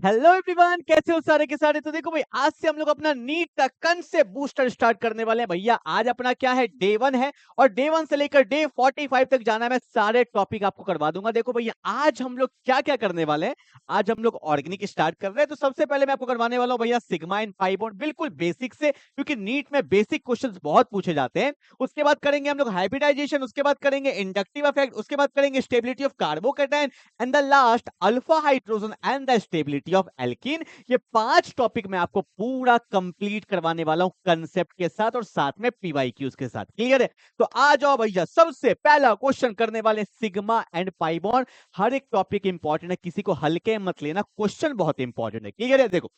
Hello everyone, कैसे हो सारे के सारे। तो देखो भाई, आज से हम लोग अपना नीट का कंसेप्ट बूस्टर स्टार्ट करने वाले हैं भैया। आज अपना क्या है, डे 1 है और डे 1 से लेकर डे 45 तक जाना है। मैं सारे टॉपिक आपको करवा दूंगा। देखो भैया, आज हम लोग क्या क्या करने वाले हैं। आज हम लोग ऑर्गेनिक स्टार्ट कर रहे हैं। तो सबसे पहले मैं आपको करवाने वाला हूँ भैया सिग्मा एंड पाई बॉन्ड, बिल्कुल बेसिक से, क्योंकि नीट में बेसिक क्वेश्चंस बहुत पूछे जाते हैं। उसके बाद करेंगे हम लोग हाइब्रिडाइजेशन, उसके बाद करेंगे इंडक्टिव इफेक्ट, उसके बाद करेंगे stability of carbocation and the last alpha hydrogen and the stability of alkene. ये 5 टॉपिक मैं आपको पूरा कंप्लीट करवाने वाला हूं कंसेप्ट के साथ और साथ में पीवाईक्यूज के साथ। क्लियर है? तो आ जाओ भैया, सबसे पहला क्वेश्चन करने वाले सिग्मा एंड पाई बॉन्ड। हर एक टॉपिक इंपॉर्टेंट है, किसी को हल्के मत लेना, क्वेश्चन बहुत इंपॉर्टेंट है। क्लियर है? देखो,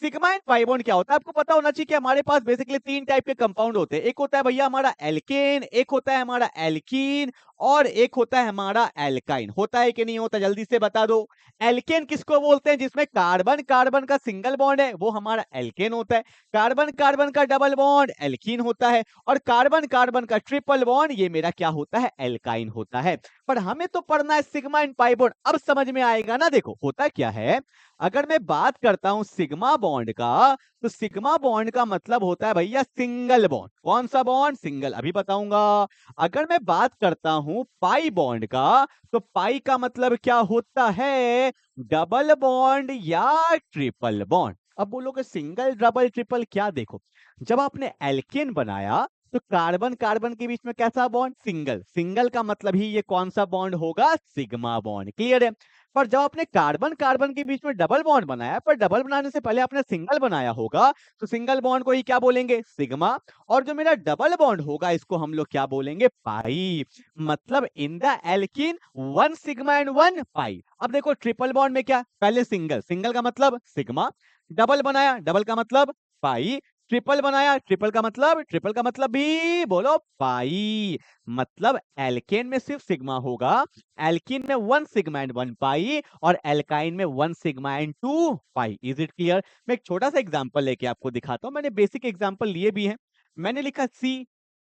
सिग्मा एंड पाई बॉन्ड क्या होता है आपको पता होना चाहिए कि हमारे पास बेसिकली 3 टाइप के कंपाउंड होते हैं। एक होता है भैया हमारा एल्केन, एक होता है हमारा एल्कीन और एक होता है हमारा एल्काइन। होता है कि नहीं होता, जल्दी से बता दो। एल्केन किसको बोलते हैं? जिसमें कार्बन कार्बन का सिंगल बॉन्ड है वो हमारा एल्केन होता है। कार्बन कार्बन का डबल बॉन्ड एल्कीन होता है और कार्बन कार्बन का ट्रिपल बॉन्ड ये मेरा क्या होता है, एल्काइन होता है। पर हमें तो पढ़ना है सिग्मा एंड पाई बॉन्ड। अब समझ में आएगा ना। देखो होता क्या है, अगर मैं बात करता हूं सिग्मा बॉन्ड का, तो सिग्मा बॉन्ड का मतलब होता है भैया सिंगल बॉन्ड। कौन सा बॉन्ड? सिंगल, अभी बताऊंगा। अगर मैं बात करता हूं पाई बॉन्ड का, तो पाई का मतलब क्या होता है, डबल बॉन्ड या ट्रिपल बॉन्ड। अब बोलोगे सिंगल डबल ट्रिपल क्या? देखो, जब आपने एल्केन बनाया तो कार्बन कार्बन के बीच में कैसा बॉन्ड? सिंगल। सिंगल का मतलब ही ये कौन सा बॉन्ड होगा? Sigma bond. क्लियर है? पर जब आपने कार्बन कार्बन के बीच में डबल बॉन्ड बनाया, पर डबल बनाने से पहले आपने सिंगल बनाया होगा, तो सिंगल बॉन्ड को ही क्या बोलेंगे? सिग्मा। और जो मेरा डबल बॉन्ड होगा इसको हम लोग क्या बोलेंगे? पाई। मतलब in the alkene 1 sigma and 1 पाई। अब देखो ट्रिपल बॉन्ड में क्या, पहले सिंगल, सिंगल का मतलब सिग्मा, डबल बनाया, डबल का मतलब पाई, ट्रिपल बनाया, ट्रिपल का मतलब भी बोलो पाई। मतलब एल्केन में सिर्फ सिग्मा होगा, एल्कीन में 1 सिग्मा एंड 1 पाई और एल्काइन में 1 sigma and 2 pi. Is it clear? मैं एक छोटा सा एग्जांपल लेके आपको दिखाता हूं। मैंने बेसिक एग्जांपल लिए भी हैं। मैंने लिखा सी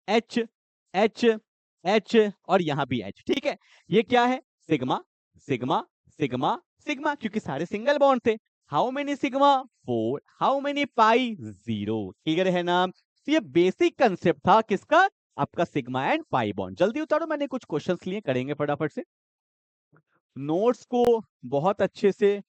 एच एच एच और यहां भी एच। ठीक है, ये क्या है? सिग्मा सिग्मा सिग्मा सिग्मा, क्योंकि सारे सिंगल बॉन्ड थे। How many sigma? 4। How many pi? 0। Clear है ना? तो ये बेसिक कंसेप्ट था किसका? आपका सिग्मा एंड पाई बॉन्ड। जल्दी उतारो, मैंने कुछ क्वेश्चंस लिए, करेंगे फटाफट से। नोट्स को बहुत अच्छे से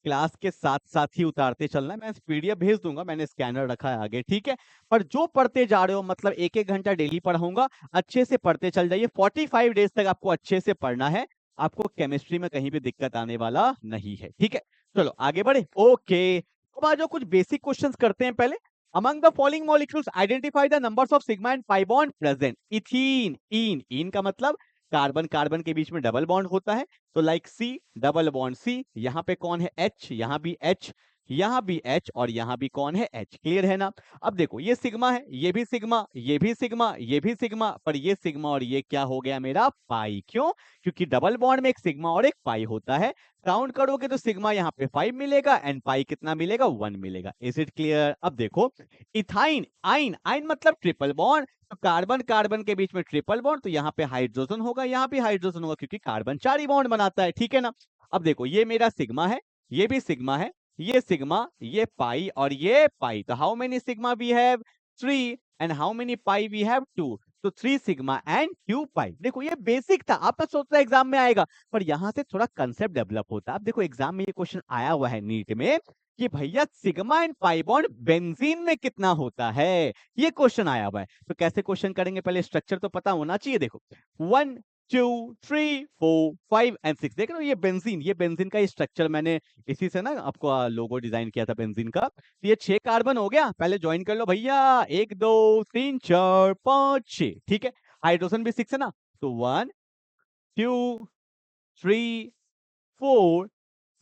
क्लास के साथ साथ ही उतारते चलना है। मैं पीडीएफ भेज दूंगा, मैंने स्कैनर रखा है आगे। ठीक है, पर जो पढ़ते जा रहे हो, मतलब एक एक घंटा डेली पढ़ाऊंगा, अच्छे से पढ़ते चल जाइए। 45 डेज तक आपको अच्छे से पढ़ना है। आपको केमिस्ट्री में कहीं भी दिक्कत आने वाला नहीं है। ठीक है, चलो आगे बढ़े। ओके, अब आ जाओ, कुछ बेसिक क्वेश्चंस करते हैं पहले। Among the following molecules identify the numbers of sigma and pi bond present. Ethene, इन इन का मतलब कार्बन कार्बन के बीच में डबल बॉन्ड होता है, तो लाइक सी, डबल बॉन्ड सी। यहाँ पे कौन है? एच, यहाँ भी एच, यहाँ भी एच और यहाँ भी कौन है? एच। क्लियर है ना? अब देखो, ये सिग्मा है, ये भी सिग्मा, ये भी सिग्मा, ये भी सिग्मा, पर ये सिग्मा और ये क्या हो गया मेरा? पाई। क्यों? क्योंकि डबल बॉन्ड में एक सिग्मा और एक पाई होता है। काउंट करोगे तो सिग्मा यहाँ पे 5 मिलेगा एंड पाई कितना मिलेगा? 1 मिलेगा। Is it clear? अब देखो, इथाइन, आइन, आइन मतलब ट्रिपल बॉन्ड। तो कार्बन कार्बन के बीच में ट्रिपल बॉन्ड, तो यहाँ पे हाइड्रोजन होगा, यहाँ भी हाइड्रोजन होगा, क्योंकि कार्बन 4 ही बॉन्ड बनाता है। ठीक है ना? अब देखो, ये मेरा सिग्मा है, ये भी सिग्मा है, ये सिग्मा, ये पाई और ये पाई। तो how many sigma we have? 3। And how many pi we have? 2। तो 3 सिग्मा एंड 2 पाई। देखो ये बेसिक था, आप सोच रहे एग्जाम में आएगा, पर यहां से थोड़ा कंसेप्ट डेवलप होता है। अब देखो एग्जाम में ये क्वेश्चन आया हुआ है नीट में कि भैया sigma and pi bond benzene में कितना होता है, ये क्वेश्चन आया हुआ है। तो कैसे क्वेश्चन करेंगे, पहले स्ट्रक्चर तो पता होना चाहिए। देखो 1 2 3 4 5 एंड 6, देख रहे हो ये बेंजीन का स्ट्रक्चर मैंने इसी से ना आपको लोगो डिजाइन किया था बेंजीन का। तो ये 6 कार्बन हो गया, पहले ज्वाइन कर लो भैया। 1 2 3 4 5 6। ठीक है, हाइड्रोजन भी 6 है ना, तो 1 2 3 4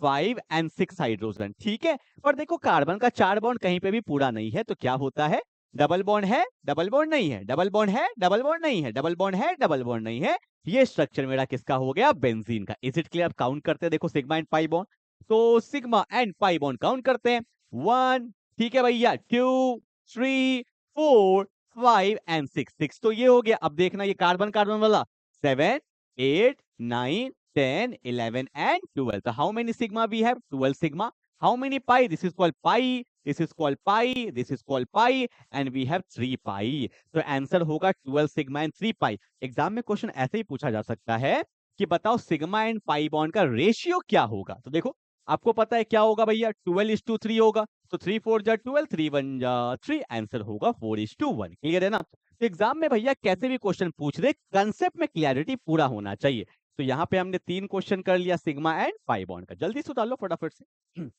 5 एंड 6 हाइड्रोजन। ठीक है, पर देखो कार्बन का 4 बॉन्ड कहीं पे भी पूरा नहीं है, तो क्या होता है? डबल बॉन्ड है, डबल बॉन्ड नहीं है, डबल बॉन्ड है, डबल बॉन्ड नहीं है, डबल बॉन्ड है, डबल बॉन्ड नहीं है। ये स्ट्रक्चर मेरा किसका हो गया? बेंजीन का। Is it clear? काउंट करते हैं, देखो सिग्मा एंड पाई बॉन्ड। तो sigma and pi bond count करते हैं। 1, ठीक है भैया, 2 3 4 5 एंड 6, 6 तो ये हो गया। अब देखना ये कार्बन कार्बन वाला 7 8 9 10 11 and 12। So how many sigma we have? 12 sigma। how many pi? This is called pi, this is called pi, this is called pi, and we have 3 pi. तो आंसर होगा 12 सिग्मा एंड 3 पाई। एग्जाम में question ऐसे ही पूछा जा सकता है कि बताओ सिग्मा एंड पाई बॉन्ड का रेशियो क्या होगा। तो देखो आपको पता है क्या होगा भैया, 12:3 होगा, तो 3 4 जा 12, 3 1 जा 3, आंसर होगा 4:1। क्लियर है ना। तो एग्जाम में भैया कैसे भी क्वेश्चन पूछ दे, कंसेप्ट में क्लैरिटी पूरा होना चाहिए। तो यहाँ पे हमने 3 क्वेश्चन कर लिया सिग्मा एंड पाई बॉन्ड का, जल्दी से उतार लो फटाफट से।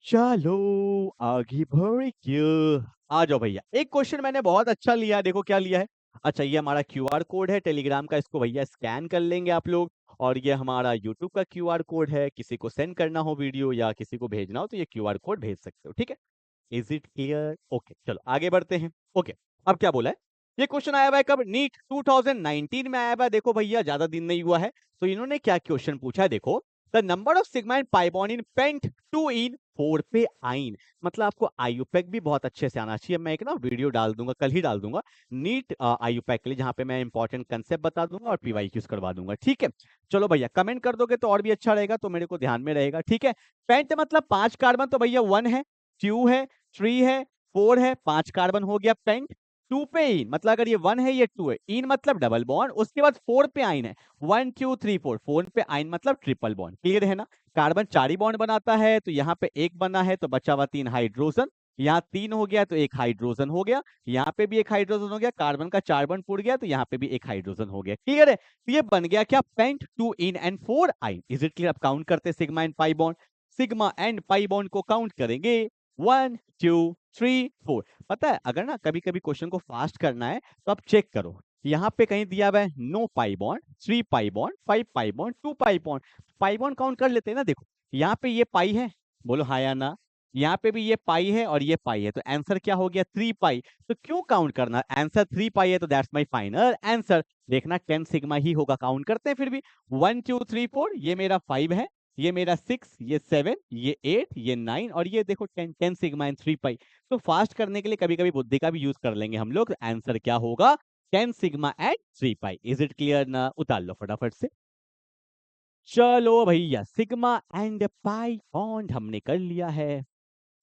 चलो आगे बढ़िए, आ जाओ भैया। एक क्वेश्चन मैंने बहुत अच्छा लिया, देखो क्या लिया है। अच्छा ये हमारा क्यूआर कोड है टेलीग्राम का, इसको भैया स्कैन कर लेंगे आप लोग। और ये हमारा यूट्यूब का क्यूआर कोड है, किसी को सेंड करना हो वीडियो या किसी को भेजना हो तो ये क्यूआर कोड भेज सकते हो, ठीक है। Is it clear? ओके चलो आगे बढ़ते हैं। ओके अब क्या बोला है, ये क्वेश्चन आया हुआ है कब, नीट 2019 में आया हुआ है। देखो भैया ज्यादा दिन नहीं हुआ है, तो इन्होंने क्या क्वेश्चन पूछा है, देखो the number of sigma and pi bond in pent 2 इन 4 पे आइन। मतलब आपको आईयूपैक भी बहुत अच्छे से आना चाहिए। मैं एक ना वीडियो डाल दूंगा, कल ही डाल दूंगा नीट आईयूपैक के लिए, जहां पे मैं इंपॉर्टेंट कंसेप्ट बता दूंगा और पीवाईक्यूज करवा दूंगा, ठीक है। चलो भैया कमेंट कर दोगे तो और भी अच्छा रहेगा, तो मेरे को ध्यान में रहेगा, ठीक है। पेंट मतलब 5 कार्बन, तो भैया 1 है, 2 है, 3 है, 4 है, 5 कार्बन हो गया पेंट। 2 पे इन मतलब अगर ये 1 है ये 2 है, इन मतलब डबल बॉन्ड, उसके बाद 4 पे आइन है, 1 2 3 4, 4 पे आइन मतलब ट्रिपल बॉन्ड। क्लियर है ना। कार्बन 4 ही बॉन्ड बनाता है, तो यहाँ पे एक बना है तो बचा हुआ 3 हाइड्रोजन, यहाँ 3 हो गया तो एक हाइड्रोजन हो गया, यहाँ पे भी एक हाइड्रोजन हो गया, कार्बन का 4 बॉन्ड पूर गया तो यहाँ पे भी एक हाइड्रोजन हो गया। क्लियर है। तो ये बन गया क्या, पेंट 2 इन एंड 4 आइन। Is it clear. अब काउंट करते sigma and pi bond. Sigma and pi bond को काउंट करेंगे 1 2 3 4। पता है अगर ना कभी कभी क्वेश्चन को फास्ट करना है तो आप चेक करो, यहाँ पे कहीं दिया हुआ है no pi bond, 3 pi bond, 5 pi bond, 2 pi bond. Pi bond count कर लेते हैं ना। देखो यहाँ पे ये पाई है, बोलो हाँ या ना। यहाँ पे भी ये पाई है और ये पाई है, तो आंसर क्या हो गया 3 पाई। तो क्यों काउंट करना, आंसर 3 पाई है तो दैट्स माय फाइनल आंसर। देखना 10 सिग्मा ही होगा। काउंट करते हैं फिर भी, 1 2 3 4, ये मेरा 5 है, ये मेरा 6, ये 7, ये 8, ये 9 और ये देखो 10 सिग्मा एंड 3 पाई। तो फास्ट करने के लिए कभी कभी बुद्धि का भी यूज कर लेंगे हम लोग। आंसर क्या होगा 10 sigma and 3 pi. Is it clear ना। उतार लो फटाफट से। चलो भैया सिग्मा एंड पाई बॉन्ड हमने कर लिया है।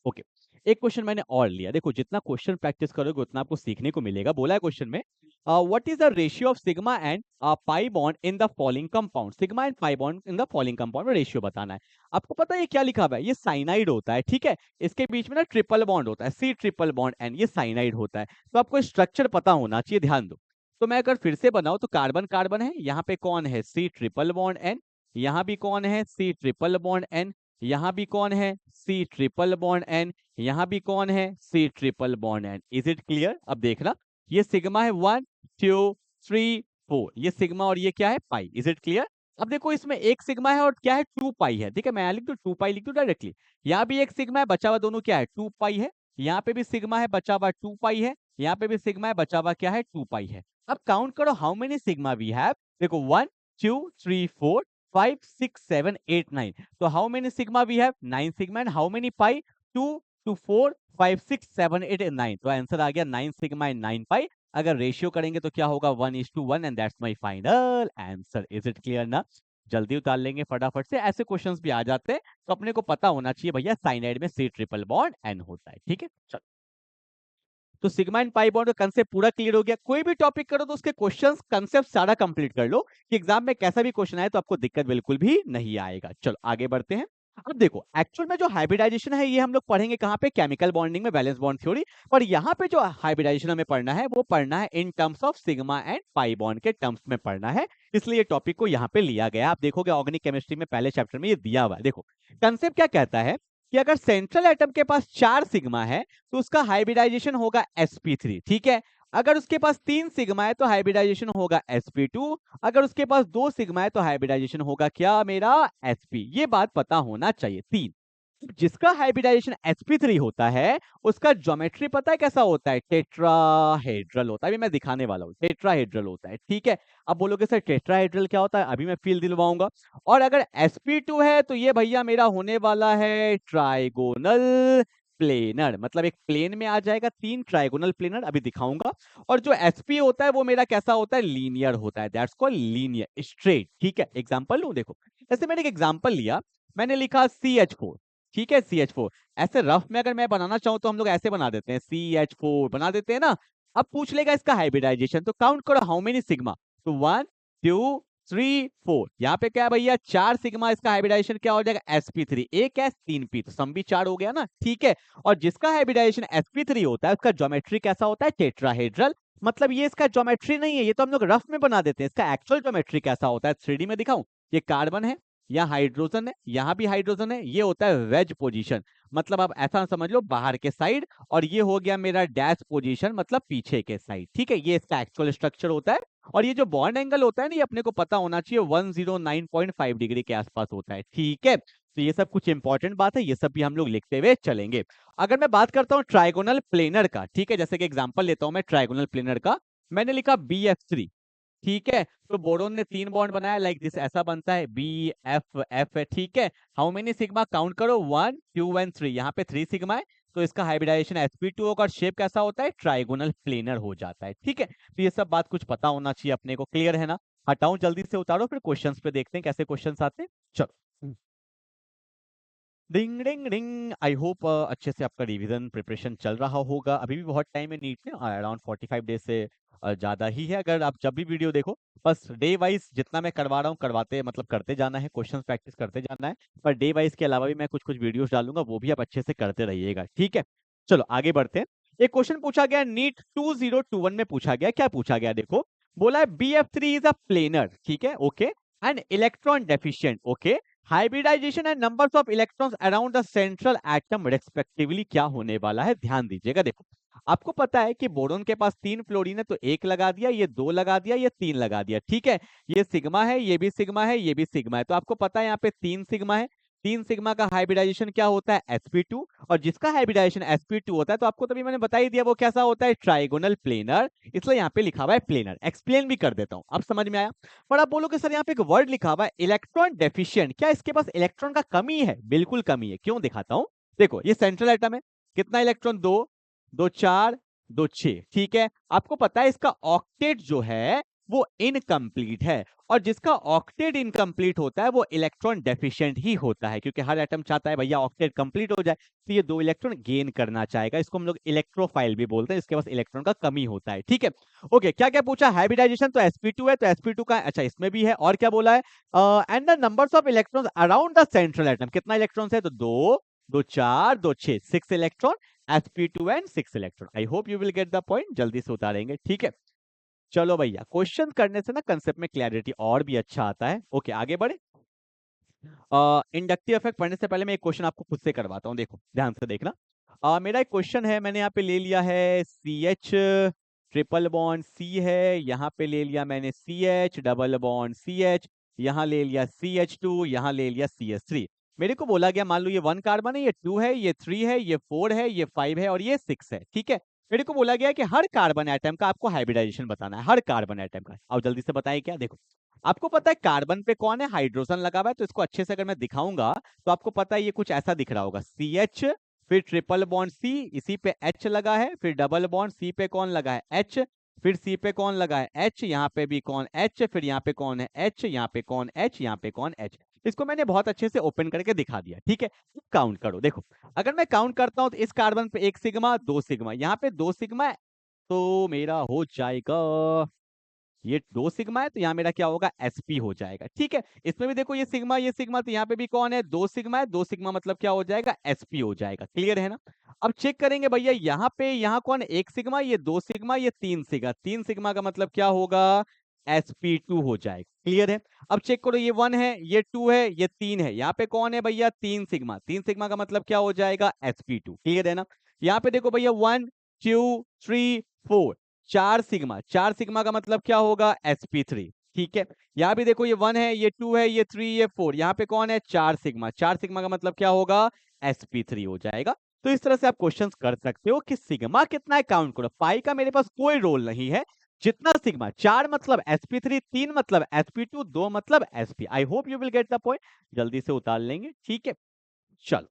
ओके एक क्वेश्चन मैंने और लिया, देखो जितना क्वेश्चन प्रैक्टिस करोगे उतना आपको सीखने को मिलेगा। बोला है क्वेश्चन में what is the ratio of sigma and pi bond in the following compound. Sigma and pi bond in the following compound में रेशियो बताना है। आपको पता है ये क्या लिखा हुआ है, ये साइनाइड होता है, ठीक है। इसके बीच में ना ट्रिपल बॉन्ड होता है, सी ट्रिपल बॉन्ड एन, ये साइनाइड होता है। तो आपको स्ट्रक्चर पता होना चाहिए, ध्यान दो। तो मैं अगर फिर से बनाऊं तो कार्बन कार्बन है, यहाँ पे कौन है सी ट्रिपल बॉन्ड एन, यहाँ भी कौन है सी ट्रिपल बॉन्ड एन, यहाँ भी कौन है सी ट्रिपल बॉन्ड एन, यहाँ भी कौन है c triple bond n. Is it clear. अब देखना ये सिग्मा है 1 2 3 4, ये सिग्मा और ये क्या है पाई। Is it clear. अब देखो इसमें एक सिग्मा है और क्या है 2 पाई है, ठीक है। मैं यहाँ लिख दूं 2 पाई लिख दूं डायरेक्टली। यहाँ भी एक सिग्मा है, बचा हुआ दोनों क्या है 2 पाई है। यहाँ पे भी सिग्मा है, बचा हुआ 2 पाई है। यहाँ पे भी सिग्मा है, बचा हुआ क्या है 2 पाई है। अब काउंट करो how many sigma we have. देखो 1 2 3 4 5 6 7 8 9। तो how many sigma we have 9 sigma and how many pi 2 2 4 5 6 7 8 and 9। तो आंसर आ गया 9 सिग्मा एंड 9 पाई। अगर रेशियो करेंगे तो क्या होगा 1:1 and that's my final answer. Is it clear ना। जल्दी उतार लेंगे फटाफट से, ऐसे क्वेश्चंस भी आ जाते हैं तो अपने को पता होना चाहिए भैया साइनाइड में सी ट्रिपल बॉन्ड एन होता है, ठीक है। चलो तो सिग्मा एंड पाई बॉन्ड का कंसेप्ट पूरा क्लियर हो गया। कोई भी टॉपिक करो तो उसके क्वेश्चंस कंसेप्ट सारा कंप्लीट कर लो कि एग्जाम में कैसा भी क्वेश्चन आए तो आपको दिक्कत बिल्कुल भी नहीं आएगा। चलो आगे बढ़ते हैं। अब देखो एक्चुअल में जो हाइब्रिडाइजेशन है ये हम लोग पढ़ेंगे कहाँ पे, केमिकल बॉन्डिंग में, बैलेंस बॉन्ड थ्योरी। पर यहाँ पे जो हाइब्रिडाइजेशन हमें पढ़ना है वो पढ़ना है in terms of sigma and pi bond के टर्म्स में पढ़ना है, इसलिए टॉपिक को यहाँ पे लिया गया। आप देखोगे ऑर्गेनिक केमिस्ट्री में पहले चैप्टर में ये दिया हुआ है। देखो कंसेप्ट क्या कहता है कि अगर सेंट्रल एटम के पास 4 सिग्मा है तो उसका हाइब्रिडाइजेशन होगा sp3, ठीक है। अगर उसके पास 3 सिग्मा है तो हाइब्रिडाइजेशन होगा sp2। अगर उसके पास 2 सिग्मा है तो हाइब्रिडाइजेशन होगा क्या मेरा sp। ये बात पता होना चाहिए। 3 जिसका हाइब्रिडाइजेशन sp3 होता है उसका ज्योमेट्री पता है कैसा होता है, टेट्राहेड्रल होता है। अभी मैं दिखाने वाला हूँ, टेट्राहेड्रल होता है, ठीक है। अब बोलोगे सर टेट्राहेड्रल क्या होता है, अभी मैं फील दिलवाऊंगा। और अगर sp2 है तो ये भैया मेरा होने वाला है ट्राइगोनल प्लेनर, मतलब एक प्लेन में आ जाएगा 3 ट्राइगोनल प्लेनर, अभी दिखाऊंगा। और जो sp होता है वो मेरा कैसा होता है, लीनियर होता है, दैट्स कॉल्ड लीनियर स्ट्रेट, ठीक है। एग्जांपल लूं, देखो जैसे मैंने एक एग्जांपल लिया मैंने लिखा CH4, ठीक है, CH4। ऐसे रफ में अगर मैं बनाना चाहूं तो हम लोग ऐसे बना देते हैं, CH4 बना देते हैं ना। अब पूछ लेगा इसका हाइब्रिडाइजेशन, तो काउंट करो हाउ मेनी सिग्मा। तो 1 2 3 4, यहाँ पे क्या है भैया 4 सिग्मा, इसका हाइब्रिडाइजेशन क्या हो जाएगा sp3, एक s 3p, तो सम भी 4 हो गया ना, ठीक है। और जिसका हाइब्रिडाइजेशन sp3 होता है उसका ज्योमेट्री कैसा होता है, टेट्राहेड्रल। मतलब ये इसका ज्योमेट्री नहीं है, ये तो हम लोग रफ में बना देते हैं, इसका एक्चुअल ज्योमेट्री कैसा होता है 3D में दिखाऊं। ये कार्बन है, यहाँ हाइड्रोजन है, यहाँ भी हाइड्रोजन है, ये होता है वेज पोजीशन, मतलब आप ऐसा समझ लो बाहर के साइड, और ये हो गया मेरा डैश पोजीशन, मतलब पीछे के साइड, ठीक है। ये इसका एक्चुअल स्ट्रक्चर होता है। और ये जो बॉन्ड एंगल होता है ना, ये अपने को पता होना चाहिए 109.5 डिग्री के आसपास होता है, ठीक है। तो ये सब कुछ इंपॉर्टेंट बात है, ये सब भी हम लोग लिखते हुए चलेंगे। अगर मैं बात करता हूँ ट्राइगोनल प्लेनर का, ठीक है, जैसे कि एग्जांपल लेता हूं मैं ट्राइगोनल प्लेनर का, मैंने लिखा BF3, ठीक है। तो बोरोन ने 3 बॉन्ड बनाया, लाइक दिस, ऐसा बनता है BFF है, ठीक है। हाउ मेनी सिग्मा, काउंट करो 1 2 एंड 3, यहाँ पे 3 सिग्मा है, तो इसका हाइब्रिडाइजेशन sp2 होगा और शेप कैसा होता है, ट्राइगोनल प्लेनर हो जाता है, ठीक है। तो ये सब बात कुछ पता होना चाहिए अपने को, क्लियर है ना। हटाऊं जल्दी से, उतारो, फिर क्वेश्चंस पे देखते हैं कैसे क्वेश्चंस आते हैं, चलो। डिंग डिंग डिंग, आई होप अच्छे से आपका रिवीजन प्रिपरेशन चल रहा होगा। अभी भी बहुत टाइम है नीट में, अराउंड 45 डेज से ज्यादा ही है। अगर आप जब भी वीडियो देखो, बस डे वाइज जितना मैं करवा रहा हूँ करवाते, मतलब करते जाना है, क्वेश्चन प्रैक्टिस करते जाना है। पर डे वाइज के अलावा भी मैं कुछ कुछ वीडियोस डालूंगा, वो भी आप अच्छे से करते रहिएगा, ठीक है। चलो आगे बढ़ते हैं। एक क्वेश्चन पूछा गया नीट 2021 में, पूछा गया, क्या पूछा गया देखो। बोला है BF3 इज अ प्लेनर, ठीक है, okay, and electron deficient, okay, hybridization and numbers of electrons around the central atom respectively क्या होने वाला है, ध्यान दीजिएगा। देखो आपको पता है कि बोरोन के पास 3 फ्लोरीन है, तो 1 लगा दिया, ये 2 लगा दिया, ये 3 लगा दिया, ठीक है। ये सिग्मा है, ये भी सिग्मा है, ये भी सिग्मा है, तो आपको पता है यहाँ पे 3 सिग्मा है। 3 सिग्मा का हाइब्रिडाइजेशन क्या होता है, sp2, और जिसका हाइब्रिडाइजेशन sp2 होता है, तो आपको तभी मैंने बता ही दिया वो कैसा होता है, ट्राइगोनल प्लेनर, इसलिए यहाँ पे लिखा हुआ है प्लेनर। एक्सप्लेन भी कर देता हूँ, अब समझ में आया। पर आप बोलोगे सर यहाँ पे एक वर्ड लिखा हुआ है इलेक्ट्रॉन डेफिशिएंट, क्या इसके पास इलेक्ट्रॉन का कमी है, बिल्कुल कमी है, क्यों दिखाता हूं। देखो ये सेंट्रल एटम है, कितना इलेक्ट्रॉन, 2 2 4 2 6, ठीक है। आपको पता है इसका ऑक्टेट जो है वो इनकम्प्लीट है, और जिसका ऑक्टेट इनकम्प्लीट होता है वो इलेक्ट्रॉन डेफिशिएंट ही होता है, क्योंकि हर एटम चाहता है भैया ऑक्टेट कंप्लीट हो जाए, तो ये 2 इलेक्ट्रॉन गेन करना चाहेगा, इसको हम लोग इलेक्ट्रोफाइल भी बोलते हैं, इसके पास इलेक्ट्रॉन का कमी होता है, ठीक है। ओके, क्या क्या पूछा, हाइब्रिडाइजेशन तो sp2 है, तो sp2 का, अच्छा इसमें भी है, और क्या बोला है, and the numbers of electrons around the central atom, कितना इलेक्ट्रॉन्स है, तो 2 2 4 2 6, 6 electron, sp2 and 6 electron. I hope you will get the point, जल्दी से उतारेंगे, ठीक है। चलो भैया, क्वेश्चन करने से ना कंसेप्ट में क्लैरिटी और भी अच्छा आता है। ओके आगे बढ़े। इंडक्टिव इफेक्ट पढ़ने से पहले मैं एक क्वेश्चन आपको खुद से करवाता हूँ, देखो ध्यान से देखना। मेरा एक क्वेश्चन है, मैंने यहाँ पे ले लिया है CH ट्रिपल बॉन्ड C है, यहाँ पे ले लिया मैंने CH डबल बॉन्ड CH, यहाँ ले लिया CH2, यहाँ ले लिया CH3। मेरे को बोला गया मान लो ये 1 कार्बन है, ये 2 है, ये 3 है, ये 4 है, ये 5 है और ये 6 है, ठीक है। मेरे को बोला गया है कि हर कार्बन एटम का आपको हाइब्रिडाइजेशन बताना है, हर कार्बन एटम का। अब जल्दी से बताइए क्या। देखो आपको पता है कार्बन पे कौन है, हाइड्रोजन लगा हुआ है, तो इसको अच्छे से अगर मैं दिखाऊंगा तो आपको पता है ये कुछ ऐसा दिख रहा होगा, CH, फिर ट्रिपल बॉन्ड C, इसी पे H लगा है, फिर डबल बॉन्ड C पे कौन लगा है, H, फिर C पे कौन लगा है, H, यहाँ पे भी कौन H, फिर यहाँ पे कौन है H, यहाँ पे कौन H, यहाँ पे कौन H। इसको मैंने बहुत अच्छे से ओपन करके दिखा दिया, ठीक है। काउंट करो, देखो अगर मैं काउंट करता हूँ तो इस कार्बन पे 1 सिग्मा 2 सिग्मा, यहाँ पे 2 सिग्मा है, तो मेरा हो जाएगा, ये 2 सिग्मा है तो यहाँ मेरा क्या होगा, sp हो जाएगा, ठीक है। इसमें भी देखो ये सिग्मा, तो यहाँ पे भी कौन है, 2 सिग्मा है, 2 सिग्मा मतलब क्या हो जाएगा, sp हो जाएगा, क्लियर है ना। अब चेक करेंगे भैया यहाँ पे, यहाँ कौन है, 1 सिग्मा, ये 2 सिग्मा, ये 3 सिग्मा, 3 सिग्मा का मतलब क्या होगा, sp2 हो जाएगा, क्लियर है। अब चेक करो ये 1 है, ये 2 है, ये 3 है, यहाँ पे कौन है भैया, 3 सिग्मा, 3 सिग्मा का मतलब क्या हो जाएगा, sp2, क्लियर है ना। यहाँ पे देखो भैया 1 2 3 4, 4 सिग्मा, 4 सिग्मा का मतलब क्या होगा, sp3, ठीक है। यहाँ भी देखो ये 1 है, ये 2 है, ये 3, ये 4, यहाँ पे कौन है, 4 सिग्मा, 4 सिग्मा का मतलब क्या होगा, sp3 हो जाएगा। तो इस तरह से आप क्वेश्चंस कर सकते हो कि सिग्मा कितना है काउंट करो, पाई का मेरे पास कोई रोल नहीं है, जितना सिग्मा, 4 मतलब sp3, 3 मतलब sp2, 2 मतलब sp। I hope you will get the point, जल्दी से उतार लेंगे, ठीक है। चलो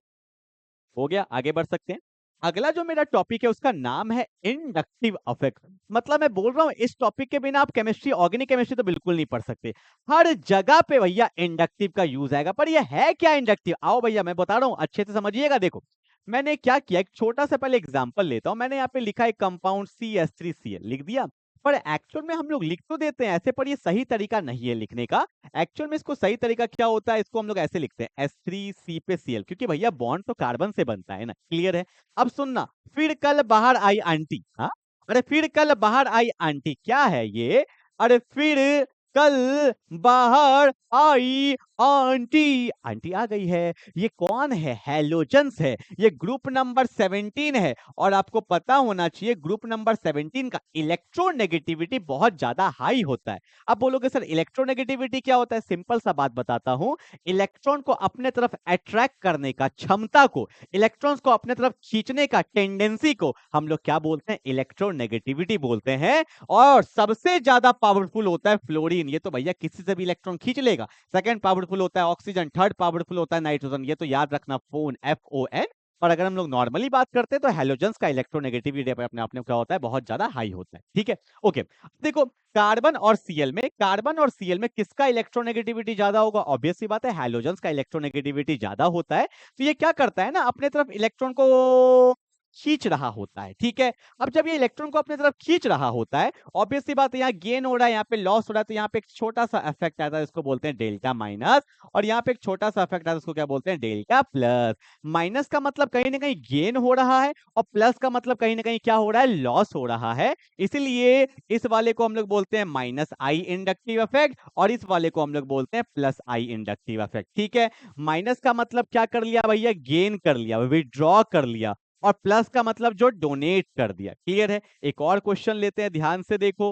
हो गया, आगे बढ़ सकते हैं। अगला जो मेरा टॉपिक है उसका नाम है इंडक्टिव अफेक्ट। मतलब मैं बोल रहा हूं इस टॉपिक के बिना आप केमिस्ट्री, ऑर्गेनिक केमिस्ट्री तो बिल्कुल नहीं पढ़ सकते। हर जगह पे भैया इंडक्टिव का यूज आएगा। पर ये है क्या इंडक्टिव? आओ भैया मैं बता रहा हूं, अच्छे से समझिएगा। देखो मैंने क्या किया, एक छोटा सा पहले एग्जांपल लेता हूं। मैंने यहाँ पे लिखा है कंपाउंड CH3Cl लिख दिया। पर एक्चुअल में हम लोग लिख तो देते हैं ऐसे, पर ये सही तरीका नहीं है लिखने का। एक्चुअल में इसको सही तरीका क्या होता है, इसको हम लोग ऐसे लिखते हैं S3C पे Cl, क्योंकि भैया बॉन्ड तो कार्बन से बनता है ना। क्लियर है? अब सुनना, फिर कल बाहर आई आंटी। हाँ, अरे फिर कल बाहर आई आंटी क्या है ये? अरे फिर कल बाहर आई आंटी, आंटी आ गई है। ये कौन है? हैलोजेंस है। ये ग्रुप नंबर 17 है। और आपको पता होना चाहिए ग्रुप नंबर 17 का इलेक्ट्रोनेगेटिविटी बहुत ज्यादा हाई होता है। अब बोलोगे सर इलेक्ट्रोनेगेटिविटी क्या होता है? सिंपल सा बात बताता हूं। इलेक्ट्रॉन को अपने तरफ अट्रैक्ट करने का क्षमता को, इलेक्ट्रॉन्स को अपने तरफ खींचने का टेंडेंसी को हम लोग क्या बोलते हैं? इलेक्ट्रोनेगेटिविटी बोलते हैं। और सबसे ज्यादा पावरफुल होता है फ्लोरीन। ये तो भैया किसी से भी इलेक्ट्रॉन खींच लेगा। सेकंड पावरफुल होता है ऑक्सीजन, थर्ड पावरफुल होता है नाइट्रोजन। ये तो याद रखना, फोन FON। पर अगर हम लोग नॉर्मली बात करते हैं तो हैलोजेंस का इलेक्ट्रोनेगेटिविटी अपने आप में क्या होता है? बहुत ज्यादा हाई होता है। ठीक है, ओके। देखो कार्बन और Cl में, कार्बन और Cl में किसका इलेक्ट्रोनेगेटिविटी ज्यादा होगा? ऑब्वियस सी बात है हैलोजेंस का इलेक्ट्रोनेगेटिविटी ज्यादा होता है। तो ये क्या करता है ना, अपने तरफ इलेक्ट्रॉन को खींच रहा होता है। ठीक है, अब जब ये इलेक्ट्रॉन को अपने तरफ खींच रहा होता है, ऑब्वियस सी बात है यहाँ गेन हो रहा है, यहाँ पे लॉस हो रहा है। तो यहाँ पे एक छोटा सा इफेक्ट आता है, इसको बोलते हैं डेल्टा माइनस। और यहाँ पे एक छोटा सा इफेक्ट आता है, उसको क्या बोलते हैं? Delta plus. माइनस का मतलब कहीं ना कहीं गेन हो रहा है, और प्लस का मतलब कहीं ना कहीं क्या हो रहा है? लॉस हो रहा है। इसलिए इस वाले को हम लोग बोलते हैं -I इंडक्टिव इफेक्ट, और इस वाले को हम लोग बोलते हैं +I इंडक्टिव इफेक्ट। ठीक है, माइनस का मतलब क्या कर लिया भैया? गेन कर लिया, विड्रॉ कर लिया। और प्लस का मतलब जो डोनेट कर दिया। क्लियर है? एक और क्वेश्चन लेते हैं, ध्यान से देखो।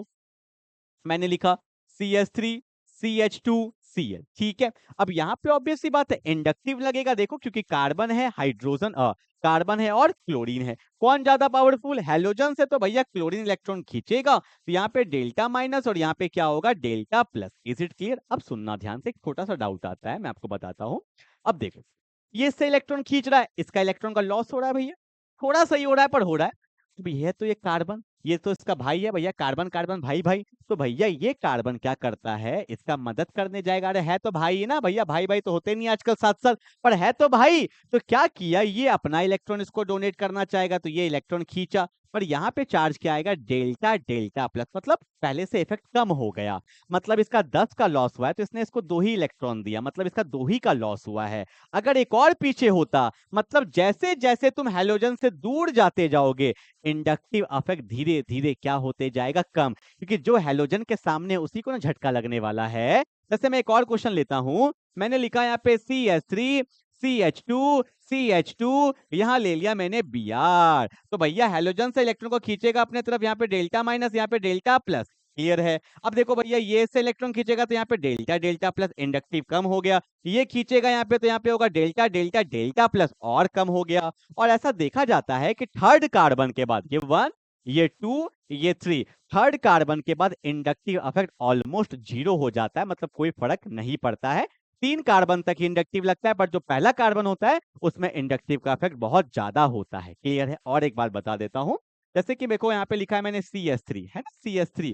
मैंने लिखा CH3 CH2 Cl। ठीक है, अब यहाँ पे ऑब्वियस सी बात है इंडक्टिव लगेगा। देखो क्योंकि कार्बन है, हाइड्रोजन कार्बन है और क्लोरीन है। कौन ज्यादा पावरफुल? हैलोजन से तो भैया क्लोरीन इलेक्ट्रॉन खींचेगा। तो यहाँ पे डेल्टा माइनस और यहाँ पे क्या होगा? Delta plus. Is it clear? अब सुनना ध्यान से, एक छोटा सा डाउट आता है, मैं आपको बताता हूँ। अब देखो ये इससे इलेक्ट्रॉन खींच रहा है, इसका इलेक्ट्रॉन का लॉस हो रहा है भैया। थोड़ा सही हो रहा है पर हो रहा है। तो भैया तो ये कार्बन, ये तो इसका भाई है भैया, कार्बन कार्बन भाई भाई। तो भैया ये कार्बन क्या करता है? इसका मदद करने जाएगा। अरे है तो भाई है ना भैया, भाई भाई तो होते नहीं आजकल साथ साथ, पर है तो भाई। तो क्या किया, ये अपना इलेक्ट्रॉन इसको डोनेट करना चाहेगा, तो ये इलेक्ट्रॉन खींचा। पर यहाँ पे चार्ज क्या आएगा? Delta delta plus. मतलब पहले से इफेक्ट कम हो गया। मतलब इसका 10 का लॉस हुआ है, तो इसने इसको 2 ही इलेक्ट्रॉन दिया, मतलब इसका 2 ही का लॉस हुआ है। अगर एक और पीछे होता, मतलब जैसे जैसे तुम हैलोजन से दूर जाते जाओगे, इंडक्टिव अफेक्ट धीरे धीरे क्या होते जाएगा? कम। क्योंकि जो हैलोजन के सामने उसी को ना झटका लगने वाला है। जैसे मैं एक और क्वेश्चन लेता हूं, मैंने लिखा यहाँ पे CH3 CH2 CH2, यहां ले लिया मैंने Br। तो भैया हैलोजन से इलेक्ट्रॉन को खींचेगा अपने तरफ, यहाँ पे डेल्टा माइनस, यहाँ पे डेल्टा प्लस। क्लियर है? अब देखो भैया ये से इलेक्ट्रॉन खींचेगा तो यहाँ पे डेल्टा डेल्टा प्लस, इंडक्टिव कम हो गया। ये खींचेगा यहाँ पे तो यहाँ पे होगा डेल्टा डेल्टा डेल्टा प्लस, और कम हो गया। और ऐसा देखा जाता है कि थर्ड कार्बन के बाद, ये 1 ये 2 ये 3, थर्ड कार्बन के बाद इंडक्टिव इफेक्ट ऑलमोस्ट 0 हो जाता है। मतलब कोई फर्क नहीं पड़ता है। 3 कार्बन तक ही इंडक्टिव लगता है, पर जो पहला कार्बन होता है उसमें इंडक्टिव का इफेक्ट बहुत ज्यादा होता है। क्लियर है? और एक बात बता देता हूं, जैसे कि देखो यहाँ पे लिखा है मैंने CH3 है ना, CH3,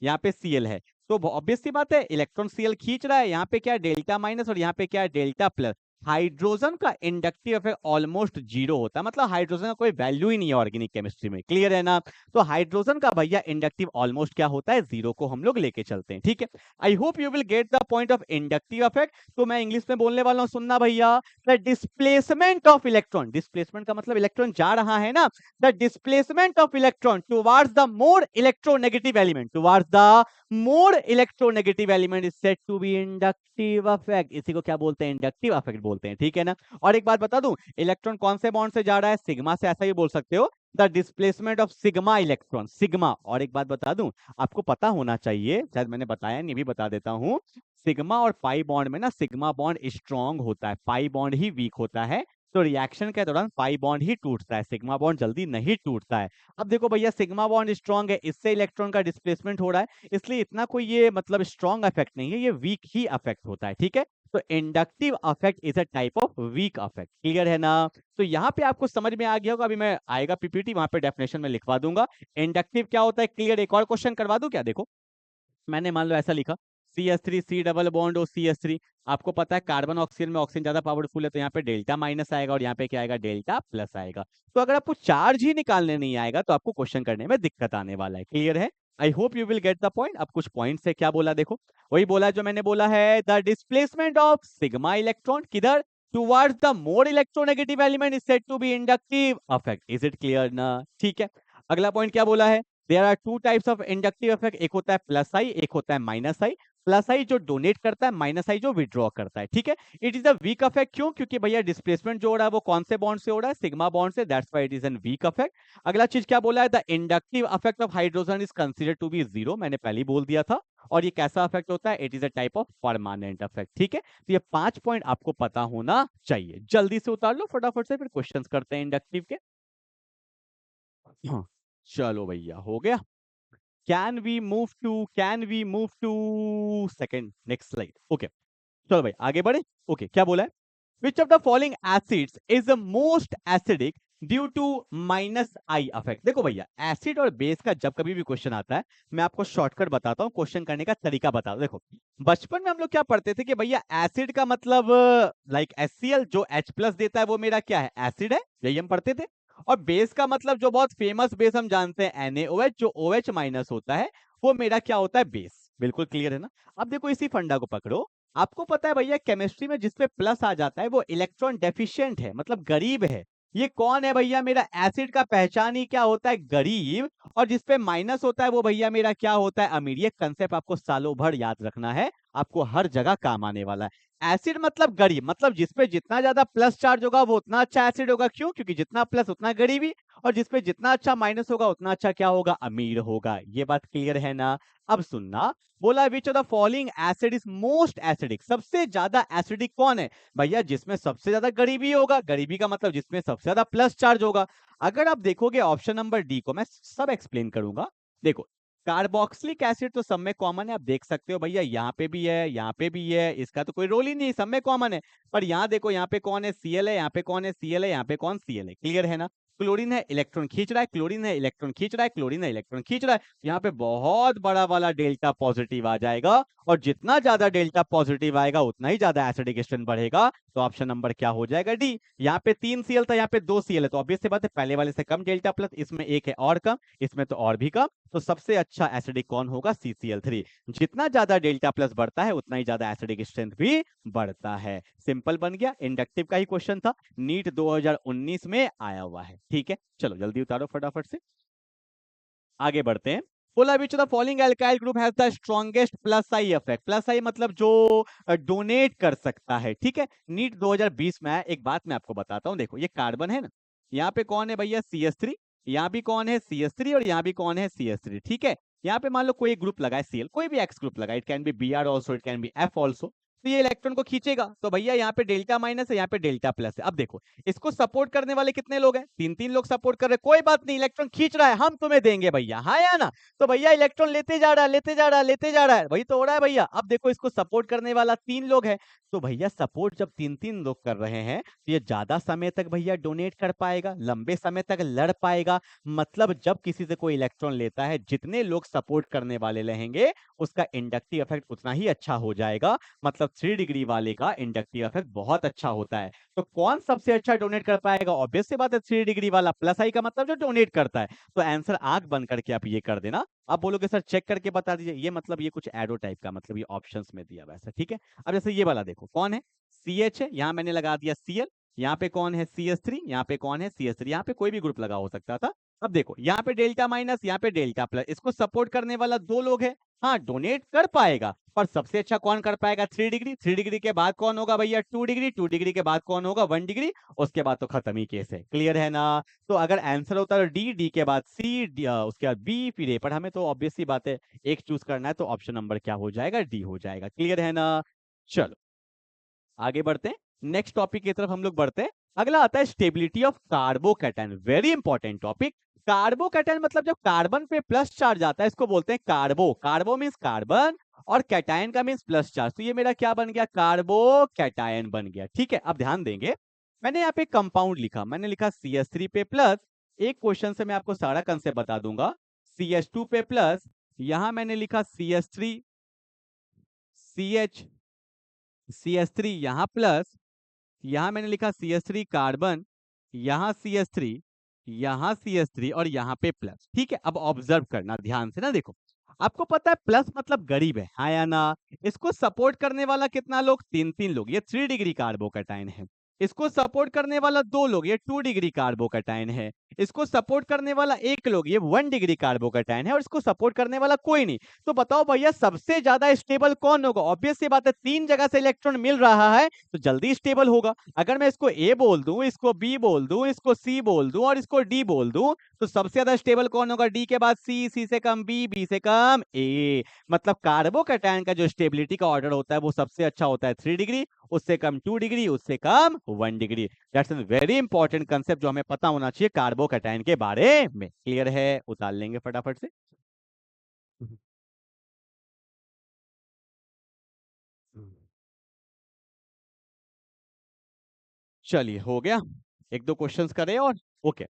यहाँ पे Cl है। तो ऑब्वियस सी बात है इलेक्ट्रॉन Cl खींच रहा है, यहाँ पे क्या है? डेल्टा माइनस, और यहाँ पे क्या है? Delta plus. हाइड्रोजन का इंडक्टिव इफेक्ट ऑलमोस्ट 0 होता है। मतलब हाइड्रोजन का कोई वैल्यू ही नहीं है ऑर्गेनिक केमिस्ट्री में। क्लियर है ना? तो हाइड्रोजन का भैया इंडक्टिव ऑलमोस्ट क्या होता है? 0 को हम लोग लेके चलते हैं। ठीक है, I hope you will get the point of inductive effect. तो मैं इंग्लिश में बोलने वाला हूं, सुनना भैया। The displacement of electron, displacement का मतलब इलेक्ट्रॉन जा रहा है ना, the displacement of electron towards the more electronegative element, towards the more electronegative element is said to be inductive effect. इसी को क्या बोलते हैं? इंडक्टिव इफेक्ट बोलते हैं। ठीक है ना? और एक बात बता दूं, इलेक्ट्रॉन कौन से बॉन्ड से जा रहा है? सिग्मा से, ऐसा ही बोल सकते हो, the displacement of sigma electron, sigma. और एक बात बता दूं, आपको पता होना चाहिए, शायद मैंने बताया नहीं, भी बता देता हूं। सिग्मा और पाई बॉन्ड में ना, सिग्मा बॉन्ड स्ट्रांग होता है, पाई बॉन्ड ही वीक होता है। तो रिएक्शन के दौरान पाई बॉन्ड ही टूटता है, सिग्मा बॉन्ड जल्दी नहीं टूटता है। अब देखो भैया सिग्मा बॉन्ड स्ट्रांग है, इससे इलेक्ट्रॉन का डिस्प्लेसमेंट हो रहा है, इसलिए इतना कोई ये मतलब स्ट्रांग इफेक्ट नहीं है, ये वीक ही इफेक्ट होता है। ठीक है, तो inductive affect is a type of weak affect. Clear है ना? तो यहाँ पे आपको समझ में आ गया होगा। अभी मैं आएगा पीपीटी, वहां पे डेफिनेशन में लिखवा दूंगा इंडक्टिव क्या होता है। क्लियर? एक और क्वेश्चन करवा दूं क्या? देखो, मैंने मान लो ऐसा लिखा, CH3 C डबल बॉन्ड और CH3। आपको पता है कार्बन ऑक्सीजन में ऑक्सीजन ज्यादा पावरफुल है, तो यहाँ पे डेल्टा माइनस आएगा और यहाँ पे क्या आएगा? डेल्टा प्लस आएगा। तो अगर आपको चार्ज ही निकालने नहीं आएगा तो आपको क्वेश्चन करने में दिक्कत आने वाला है। क्लियर है? I hope you will get the point. अब कुछ पॉइंट है, क्या बोला देखो, वही बोला जो मैंने बोला है, the displacement of sigma electron किधर? Towards the more electronegative element is said to be inductive affect. Is it clear ना? ठीक है। अगला पॉइंट क्या बोला है? There are two types of inductive effect, एक होता है प्लस आई, एक होता है माइनस आई। प्लस आई जो डोनेट करता है, माइनस आई जो विड्रॉ करता है। ठीक है। It is a weak effect, क्यों? क्योंकि भैया डिस्प्लेसमेंट जो हो रहा है वो कौन से बॉन्ड से हो रहा है? सिग्मा बॉन्ड से, that's why it is an weak effect. अगला चीज क्या बोला है? The inductive effect of hydrogen is considered to be zero, मैंने पहले ही बोल दिया था। और ये कैसा इफेक्ट होता है? It is a type of permanent effect. ठीक है। तो ये 5 पॉइंट आपको पता होना चाहिए। जल्दी से उतार लो फटाफट से, फिर क्वेश्चंस करते हैं इंडक्टिव के। हाँ, चलो भैया, हो गया। Can we move to second next slide? Okay, चलो भाई आगे बढ़े। ओके, क्या बोला है? Which of the following acids is the most acidic due to minus I affect? देखो भैया, एसिड और बेस का जब कभी भी क्वेश्चन आता है, मैं आपको शॉर्टकट बताता हूँ, क्वेश्चन करने का तरीका बता दो। देखो, बचपन में हम लोग क्या पढ़ते थे कि भैया एसिड का मतलब लाइक HCl जो H प्लस देता है वो मेरा क्या है? एसिड है, यही हम पढ़ते थे। और बेस का मतलब जो बहुत फेमस बेस हम जानते हैं NaOH, जो OH माइनस होता है वो मेरा क्या होता है? बेस। बिल्कुल क्लियर है ना? अब देखो इसी फंडा को पकड़ो। आपको पता है भैया केमिस्ट्री में जिसपे प्लस आ जाता है वो इलेक्ट्रॉन डेफिशिएंट है, मतलब गरीब है। ये कौन है भैया? मेरा एसिड का पहचान ही क्या होता है? गरीब। और जिसपे माइनस होता है वो भैया मेरा क्या होता है? अमीर। ये कंसेप्ट आपको सालों भर याद रखना है, आपको हर जगह काम आने वाला है। एसिड मतलब गरीब, मतलब जिसपे जितना ज्यादा प्लस चार्ज होगा वो उतना अच्छा एसिड होगा। क्यों? क्योंकि जितना प्लस उतना गरीबी, और जिसपे जितना अच्छा माइनस होगा उतना अच्छा क्या होगा? अमीर होगा। ये बात क्लियर है ना? अब सुनना, बोला which of the following acid is most acidic? सबसे ज्यादा एसिडिक कौन है? भैया जिसमें सबसे ज्यादा गरीबी होगा। गरीबी का मतलब जिसमें सबसे ज्यादा प्लस चार्ज होगा। अगर आप देखोगे ऑप्शन नंबर डी को, मैं सब एक्सप्लेन करूंगा। देखो, कार्बोक्सिलिक एसिड तो सब में कॉमन है, आप देख सकते हो भैया, यहाँ पे भी है, यहाँ पे भी है, इसका तो कोई रोल ही नहीं, सब में कॉमन है। पर यहाँ देखो, यहाँ पे कौन है? Cl है, यहाँ पे कौन है? Cl है, यहाँ पे कौन? Cl है। क्लियर है ना? क्लोरीन है, इलेक्ट्रॉन खींच रहा है, क्लोरीन है, इलेक्ट्रॉन खींच रहा है, क्लोरीन है, इलेक्ट्रॉन खींच रहा है। यहाँ पे बहुत बड़ा वाला डेल्टा पॉजिटिव आ जाएगा, और जितना ज्यादा डेल्टा पॉजिटिव आएगा उतना ही ज्यादा एसिडिक स्ट्रेंथ बढ़ेगा। तो ऑप्शन नंबर क्या हो जाएगा? डी। यहाँ पे 3 Cl था, यहाँ पे 2 Cl है, तो ऑब्वियस सी बात है पहले वाले से कम डेल्टा प्लस, इसमें एक है और कम, इसमें तो और भी कम। तो सबसे अच्छा एसिडिक कौन होगा? CCl3। जितना ज्यादा डेल्टा प्लस बढ़ता है उतना ही ज्यादा एसिडिक स्ट्रेंथ भी बढ़ता है। सिंपल बन गया। इंडक्टिव का ही क्वेश्चन था, नीट 2019 में आया हुआ है। ठीक है, चलो जल्दी उतारो फटाफट से, आगे बढ़ते हैं। बोला which of the following alkyl group has the strongest plus I effect? Plus I मतलब जो डोनेट कर सकता है। ठीक है, नीट 2020 में आया। एक बात मैं आपको बताता हूँ, देखो ये कार्बन है ना, यहाँ पे कौन है भैया? CH3। यहाँ भी कौन है? CH3। और यहाँ भी कौन है? CH3। ठीक है। यहाँ पे मान लो कोई ग्रुप लगाए Cl, कोई भी एक्स ग्रुप लगाए, it can be Br also, it can be F also. तो ये इलेक्ट्रॉन को खींचेगा, तो भैया यहाँ पे डेल्टा माइनस है, यहाँ पे डेल्टा प्लस है। अब देखो, इसको सपोर्ट करने वाले कितने लोग हैं? 3 लोग सपोर्ट कर रहे हैं। कोई बात नहीं, इलेक्ट्रॉन खींच रहा है, हम तुम्हें देंगे भैया, हाँ या ना? तो भैया इलेक्ट्रॉन लेते जा रहा है, लेते जा रहा है, लेते जा रहा है, वही तो हो रहा है भैया। अब देखो, इसको सपोर्ट करने वाला 3 लोग है, तो भैया सपोर्ट जब 3 लोग कर रहे हैं तो ये ज्यादा समय तक भैया डोनेट कर पाएगा, लंबे समय तक लड़ पाएगा। मतलब जब किसी से कोई इलेक्ट्रॉन लेता है, जितने लोग सपोर्ट करने वाले रहेंगे उसका इंडक्टिव इफेक्ट उतना ही अच्छा हो जाएगा। मतलब 3 डिग्री वाले का इंडक्टिव इफेक्ट बहुत अच्छा होता है। तो कौन सबसे अच्छा डोनेट कर पाएगा? ऑब्वियस सी बात है 3 डिग्री वाला। प्लस आई का मतलब जो डोनेट करता है। तो आंसर आंख बंद करके आप ये कर देना। आप बोलोगे सर चेक करके बता दीजिए, ये मतलब ये कुछ एरो टाइप का, मतलब ये ऑप्शंस में दिया हुआ है, ठीक है। अब जैसे ये वाला देखो, कौन है? CH है, यहाँ मैंने लगा दिया Cl। यहाँ पे कौन है? CH3। यहाँ पे कौन है? CH3। यहाँ पे कोई भी ग्रुप लगा हो सकता था। अब देखो, यहाँ पे डेल्टा माइनस, यहाँ पे डेल्टा प्लस, इसको सपोर्ट करने वाला 2 लोग है। हाँ, डोनेट कर पाएगा, पर सबसे अच्छा कौन कर पाएगा? 3 डिग्री। 3 डिग्री के बाद कौन होगा भैया? 2 डिग्री। 2 डिग्री के बाद कौन होगा? 1 डिग्री। उसके बाद तो खत्म ही केस है। क्लियर है ना? तो अगर आंसर होता है डी, डी के बाद सी, उसके बाद बी, फिर ए, पर हमें तो ऑब्वियस सी बात है एक चूज करना है, तो ऑप्शन नंबर क्या हो जाएगा? डी हो जाएगा। क्लियर है ना? चलो आगे बढ़ते हैं, नेक्स्ट टॉपिक की तरफ हम लोग बढ़ते हैं। अगला आता है stability of carbocation, very important topic. Carbocation मतलब जब कार्बन पे प्लस चार्ज आता है इसको बोलते हैं कार्बो। कार्बो मींस कार्बन, और कैटायन का मीन्स प्लस चार्ज, तो ये मेरा क्या बन गया, कार्बो कैटायन बन गया। ठीक है, अब ध्यान देंगे, मैंने यहाँ पे कंपाउंड लिखा, मैंने लिखा CH3 पे प्लस, एक क्वेश्चन से मैं आपको सारा कंसेप्ट बता दूंगा। CH2 पे प्लस, यहां मैंने लिखा CH3, CH, CH3 यहाँ प्लस, यहां मैंने लिखा CH3 कार्बन, यहाँ CH3, यहाँ CH3 और यहाँ पे प्लस। ठीक है, अब ऑब्जर्व करना ध्यान से ना, देखो आपको पता है प्लस मतलब गरीब है, हाँ या ना। इसको सपोर्ट करने वाला कितना लोग, 3 लोग, ये 3 डिग्री कार्बोकैटायन है। इसको सपोर्ट करने वाला 2 लोग, ये 2 डिग्री कार्बोकैटायन है। इसको सपोर्ट करने वाला 1 लोग, ये 1 डिग्री कार्बोकैटायन है। और इसको सपोर्ट करने वाला कोई नहीं। तो बताओ भैया सबसे ज्यादा स्टेबल कौन होगा, ऑब्वियस सी बात है, 3 जगह से इलेक्ट्रॉन मिल रहा है तो जल्दी स्टेबल होगा। अगर मैं इसको ए बोल दूं, इसको बी बोल दूं, इसको सी बोल दूं और इसको डी बोल दूं, तो सबसे ज्यादा स्टेबल कौन होगा, डी के बाद सी, सी से कम बी, बी से कम ए। मतलब कार्बोकैटायन का जो स्टेबिलिटी का ऑर्डर होता है वो सबसे अच्छा होता है 3 डिग्री, उससे कम 2 डिग्री, उससे कम 1 degree. That's a very important concept जो हमें पता होना चाहिए कार्बोकैटायन के बारे में। क्लियर है, उतार लेंगे फटाफट से। चलिए हो गया, एक दो क्वेश्चंस करें और ओके।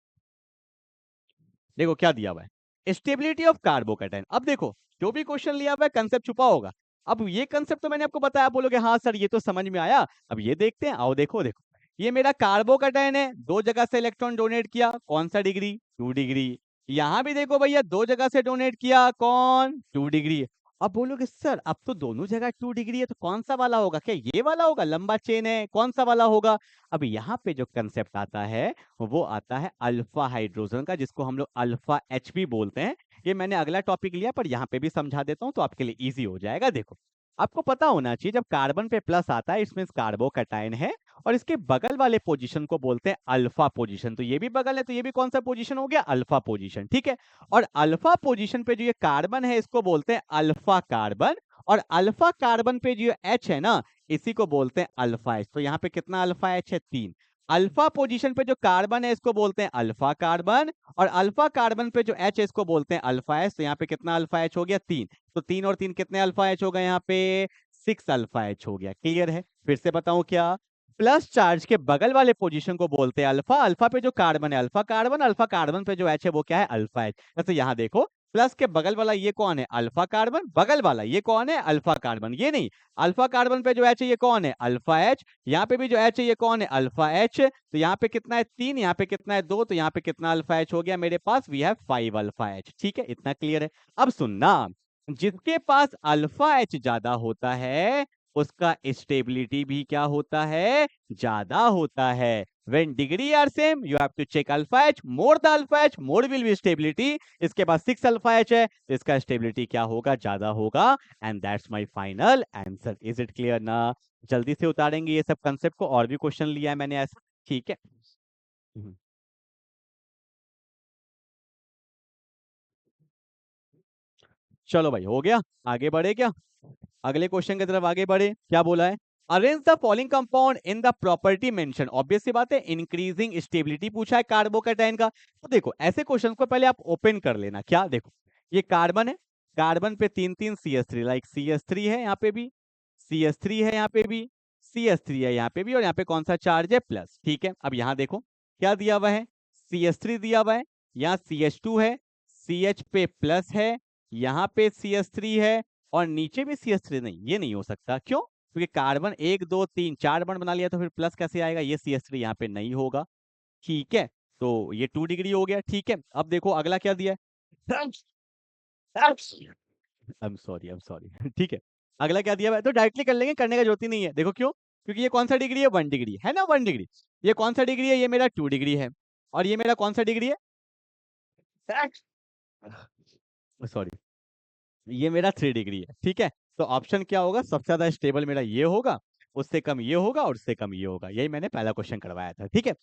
देखो क्या दिया हुआ है, स्टेबिलिटी ऑफ कार्बोकैटायन। अब देखो जो भी क्वेश्चन लिया हुआ है कंसेप्ट छुपा होगा। अब ये कंसेप्ट तो मैंने आपको बताया, आप बोलोगे हाँ सर ये तो समझ में आया। अब ये देखते हैं, आओ देखो देखो, ये मेरा कार्बोकैटायन है, 2 जगह से इलेक्ट्रॉन डोनेट किया, कौन सा डिग्री, 2 डिग्री। यहाँ भी देखो भैया 2 जगह से डोनेट किया, कौन, 2 डिग्री। अब बोलोगे सर अब तो दोनों जगह 2 डिग्री है, तो कौन सा वाला होगा, क्या ये वाला होगा, लंबा चेन है, कौन सा वाला होगा। अब यहाँ पे जो कंसेप्ट आता है वो आता है अल्फा हाइड्रोजन का, जिसको हम लोग अल्फा एच भी बोलते हैं। ये मैंने अगला टॉपिक लिया पर यहाँ पे भी समझा देता हूँ तो आपके लिए इजी हो जाएगा। देखो आपको पता होना चाहिए जब कार्बन पे प्लस आता है इसमें कार्बोकैटायन है, और इसके बगल वाले पोजीशन को बोलते हैं अल्फा पोजीशन। तो ये भी बगल है तो ये भी कौन सा पोजीशन हो गया, अल्फा पोजीशन। ठीक है, और अल्फा पोजीशन पे जो ये कार्बन है इसको बोलते हैं अल्फा कार्बन, और अल्फा कार्बन पे जो एच है ना इसी को बोलते हैं अल्फा एच। तो यहाँ पे कितना अल्फा एच है, 3। अल्फा पोजीशन पे जो कार्बन है इसको बोलते हैं अल्फा कार्बन, और अल्फा कार्बन पे जो एच है इसको बोलते हैं अल्फा एच। तो यहाँ पे कितना अल्फा एच हो गया, 3। तो 3 और 3 कितने अल्फा एच हो गए, यहाँ पे 6 अल्फा एच हो गया। क्लियर है, फिर से बताऊं क्या, प्लस चार्ज के बगल वाले पोजीशन को बोलते हैं अल्फा। अल्फा पे जो कार्बन है अल्फा कार्बन, अल्फा कार्बन पे जो एच है वो क्या है, अल्फा एच। जैसे यहाँ देखो प्लस के बगल वाला ये कौन है, अल्फा कार्बन, बगल वाला ये कौन है, अल्फा कार्बन, ये नहीं, अल्फा कार्बन पे जो एच है ये कौन है, अल्फा एच। यहाँ पे भी जो एच है ये कौन है, अल्फा एच। तो यहाँ पे कितना है, 3, यहाँ पे कितना है, 2, तो यहाँ पे कितना अल्फा एच हो गया मेरे पास, वी हैव 5 अल्फा एच। ठीक है, इतना क्लियर है। अब सुनना, जिसके पास अल्फा एच ज्यादा होता है उसका स्टेबिलिटी भी क्या होता है, ज्यादा होता है। When degree are same, you have to check alpha h. More the alpha h, more will be stability. इसके पास 6 अल्फा एच है तो इसका स्टेबिलिटी क्या होगा, ज्यादा होगा। And that's my final answer. Is it clear ना। जल्दी से उतारेंगे ये सब कंसेप्ट को, और भी क्वेश्चन लिया है मैंने ऐसा। ठीक है, हम्म। चलो भाई हो गया, आगे बढ़े क्या, अगले क्वेश्चन की तरफ आगे बढ़े। क्या बोला है, arrange the following compound in the property mention. Obvious सी बात है इंक्रीजिंग स्टेबिलिटी पूछा है कार्बोकैटायन का। तो देखो ऐसे क्वेश्चन को पहले आप ओपन कर लेना। क्या देखो, ये कार्बन है, कार्बन पे 3 3 CH3, लाइक CH3 है यहाँ पे भी, CH3 है यहाँ पे भी, CH3 है यहाँ पे भी, और यहाँ पे कौन सा चार्ज है, प्लस। ठीक है, अब यहाँ देखो क्या दिया हुआ है, CH3 दिया हुआ है, यहाँ CH2 है, CH पे प्लस है, यहाँ पे CH3 है, और नीचे भी CH3 नहीं, ये नहीं हो सकता। क्यों, क्योंकि कार्बन 1 2 3 4 बॉन्ड बना लिया तो फिर प्लस कैसे आएगा, ये CH3 यहाँ पे नहीं होगा। ठीक है, तो ये 2 डिग्री हो गया। ठीक है, अब देखो अगला क्या दिया है, I am sorry, I am sorry ठीक है, अगला क्या दिया हुआ है, तो डायरेक्टली कर लेंगे, करने का जरूरत ही नहीं है। देखो क्यों, क्योंकि ये कौन सा डिग्री है, 1 डिग्री है ना, 1 डिग्री। ये कौन सा डिग्री है, ये मेरा 2 डिग्री है, और ये मेरा कौन सा डिग्री है, सॉरी, ये मेरा 3 डिग्री है। ठीक है, तो ऑप्शन क्या होगा, सबसे ज्यादा स्टेबल मेरा ये होगा, उससे कम ये होगा, और उससे कम ये होगा। यही मैंने पहला क्वेश्चन करवाया था। ठीक है,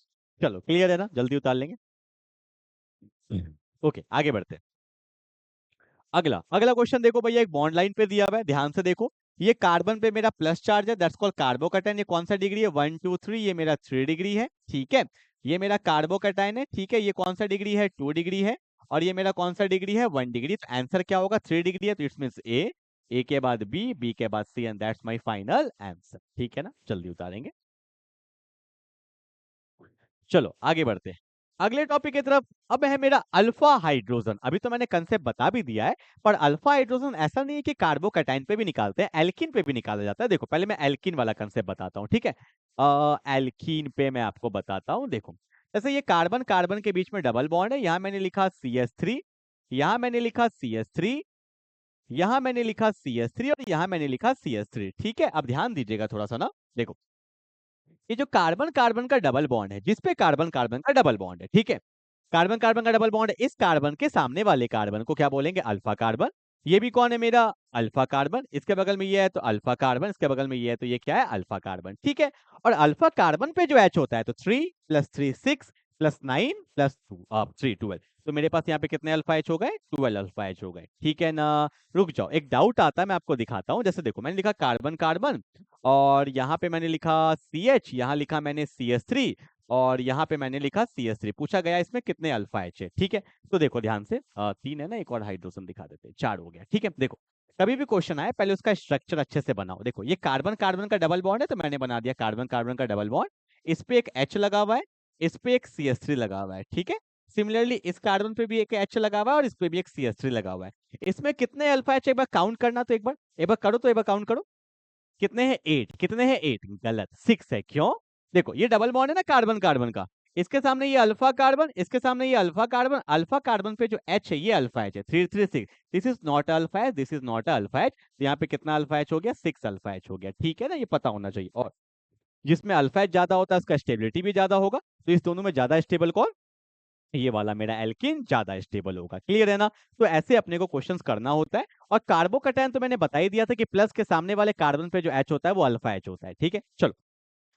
चलो क्लियर है ना, जल्दी उतार लेंगे। ओके आगे बढ़ते हैं। अगला अगला क्वेश्चन देखो भैया, एक बॉन्ड लाइन पे दिया हुआ है, ध्यान से देखो। ये कार्बन पे मेरा प्लस चार्ज है, दैट्स कॉल्ड कार्बोकैटायन। ये कौन सा डिग्री है, 1 2 3, ये मेरा 3 डिग्री है। ठीक है, ये मेरा कार्बोकैटायन है। ठीक है, ये कौन सा डिग्री है, 2 डिग्री है, और ये मेरा कौन सा डिग्री है, 1 डिग्री। तो आंसर क्या होगा, 3 डिग्री है तो इट्स मींस ए। ए के बाद बी के बाद C, and that's my final answer. ठीक है ना, जल्दी उतारेंगे। चलो आगे बढ़ते हैं अगले टॉपिक की तरफ। अब है मेरा अल्फा हाइड्रोजन। अभी तो मैंने कंसेप्ट बता भी दिया है, पर अल्फा हाइड्रोजन ऐसा नहीं है कि कार्बोकैटायन पे भी निकालते हैं, एल्कीन पे भी निकाला जाता है। देखो पहले मैं एल्कीन वाला कंसेप्ट बताता हूँ, ठीक है। एल्कीन पे मैं आपको बताता हूँ। देखो जैसे ये कार्बन कार्बन के बीच में डबल बॉन्ड है, यहाँ मैंने लिखा CH3, यहाँ मैंने लिखा CH3, यहाँ मैंने लिखा CH3 और यहाँ मैंने लिखा CH3। ठीक है, अब ध्यान दीजिएगा थोड़ा सा ना। देखो ये जो कार्बन कार्बन का डबल बॉन्ड है, जिसपे कार्बन कार्बन का डबल बॉन्ड है, ठीक है, कार्बन कार्बन का डबल बॉन्ड है, इस कार्बन के सामने वाले कार्बन को क्या बोलेंगे? Alpha carbon. ये भी कौन है? मेरा अल्फा कार्बन। इसके बगल में ये है तो अल्फा कार्बन, इसके बगल में ये है तो ये क्या है? Alpha carbon. ठीक है, और अल्फा कार्बन पे जो H होता है तो 3 + 3 6 + 9 + 2 3 12। तो मेरे पास यहाँ पे कितने अल्फा H हो गए? 12 अल्फा H हो गए। ठीक है ना। रुक जाओ, एक डाउट आता है, मैं आपको दिखाता हूँ। जैसे देखो मैंने लिखा कार्बन कार्बन, और यहाँ पे मैंने लिखा CH, यहाँ लिखा मैंने CH3, और यहाँ पे मैंने लिखा CH3। पूछा गया इसमें कितने अल्फा H है। ठीक है, तो देखो ध्यान से, 3 है ना, एक और हाइड्रोजन दिखा देते हैं, 4 हो गया। ठीक है, देखो कभी भी क्वेश्चन आए पहले उसका स्ट्रक्चर अच्छे से बनाओ। देखो ये कार्बन कार्बन का डबल बॉन्ड है, तो मैंने बना दिया कार्बन कार्बन का डबल बॉन्ड। इस पे एक H लगा हुआ है, इस पे एक CH3 लगा हुआ है। ठीक है, सिमिलरली इस कार्बन पे भी एक H लगा हुआ है और इस पे भी एक CH3 लगा हुआ है। इसमें कितने अल्फा H एक बार काउंट करना, तो एक बार करो, तो एक बार काउंट करो। कितने हैं? 8। कितने हैं? 8। गलत, 6 है। क्यों? देखो ये डबल बॉन्ड है ना कार्बन कार्बन का, इसके सामने ये अल्फा कार्बन, इसके सामने ये अल्फा कार्बन, अल्फा कार्बन पे जो H है ये अल्फा H है, 336। This is not alpha H, this is not alpha H। तो यहाँ पे कितना अल्फा H हो गया? 6 अल्फा H हो गया। ठीक है ना, ये पता होना चाहिए। और जिसमें अल्फा H ज्यादा होता है उसका स्टेबिलिटी भी ज्यादा होगा, तो इस दोनों में ज्यादा स्टेबल कौन? ये वाला मेरा एल्किन ज्यादा स्टेबल होगा। क्लियर है ना। तो ऐसे अपने को क्वेश्चंस करना होता है। और कार्बोकैटायन तो मैंने बता ही दिया था कि प्लस के सामने वाले कार्बन पे जो H होता है वो अल्फा H होता है। ठीक है, चलो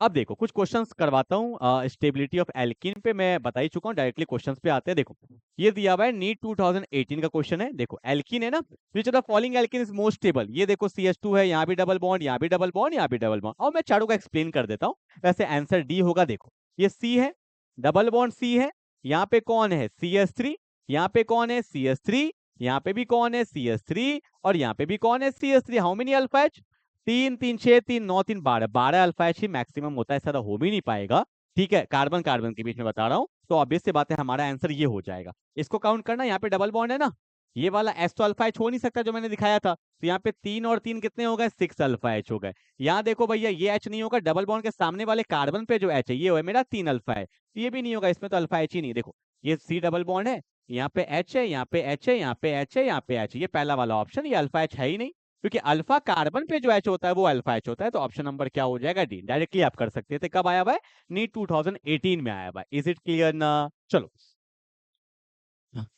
अब देखो कुछ क्वेश्चंस करवाता हूँ। स्टेबिलिटी ऑफ एल्किन पे मैं बता ही चुका हूँ, डायरेक्टली क्वेश्चंस पे आते हैं। देखो ये दिया हुआ है, नीट 2018 का क्वेश्चन है। देखो एल्किन है ना, which of the following alkene is most stable. ये देखो CH2 है, यहाँ भी डबल बॉन्ड, यहाँ भी डबल बॉन्ड, यहाँ भी डबल बॉन्ड। और मैं चारों का एक्सप्लेन कर देता हूँ। वैसे आंसर डी होगा। देखो ये C है, डबल बॉन्ड C है, यहाँ पे कौन है? CH3, यहाँ पे कौन है? CH3, यहाँ पे भी कौन है? CH3, और यहाँ पे भी कौन है? CH3। How many alpha H? 3 3 6 3 9 3 12, 12 alpha H he maximum होता है, ऐसा हो भी नहीं पाएगा। ठीक है, कार्बन कार्बन के बीच में बता रहा हूँ, तो ऑब्वियस सी बात है हमारा आंसर ये हो जाएगा। इसको काउंट करना, यहाँ पे डबल बॉन्ड है ना, ये वाला S तो अल्फा H हो नहीं सकता जो मैंने दिखाया था, तो यहाँ पे 3 और 3 कितने हो गए? 6 अल्फा H हो गए। यहाँ देखो भैया ये H नहीं होगा, डबल बॉन्ड के सामने वाले कार्बन पे जो H है ये है मेरा 3 अल्फा है, ये भी नहीं होगा, इसमें तो अल्फा H ही नहीं। देखो ये C डबल बॉन्ड है, यहाँ पे H है, यहाँ पे H है, यहाँ पे H है, यहाँ पे H है, ये पहला वाला ऑप्शन, ये अल्फा H है ही नहीं, क्योंकि अल्फा कार्बन पे जो H होता है वो अल्फा H होता है। तो ऑप्शन नंबर क्या हो जाएगा? डी। डायरेक्टली आप कर सकते थे। कब आया हुआ है? नीट 2018 में आया हुआ है। इज इट क्लियर ना? चलो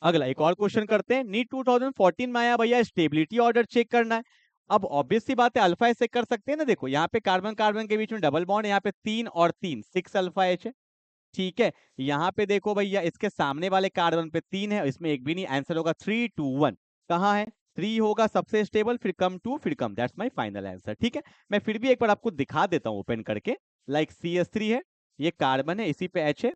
अगला एक और क्वेश्चन करते हैं। नीट 2014 में आया भैया, स्टेबिलिटी ऑर्डर चेक करना है। अब ऑब्वियस सी बात है अल्फा H चेक कर सकते हैं ना। देखो यहाँ पे कार्बन कार्बन के बीच में डबल बॉन्ड, यहाँ पे 3 और 3 6 अल्फा H है। ठीक है, यहाँ पे देखो भैया इसके सामने वाले कार्बन पे 3 है, इसमें एक भी नहीं, आंसर होगा 3 2 1। कहाँ है? 3 होगा सबसे स्टेबल, फिर कम 2, फिर कम, दैट्स माय फाइनल आंसर। ठीक है, मैं फिर भी एक बार आपको दिखा देता हूँ ओपन करके। लाइक CH3 है, ये कार्बन है, इसी पे H है,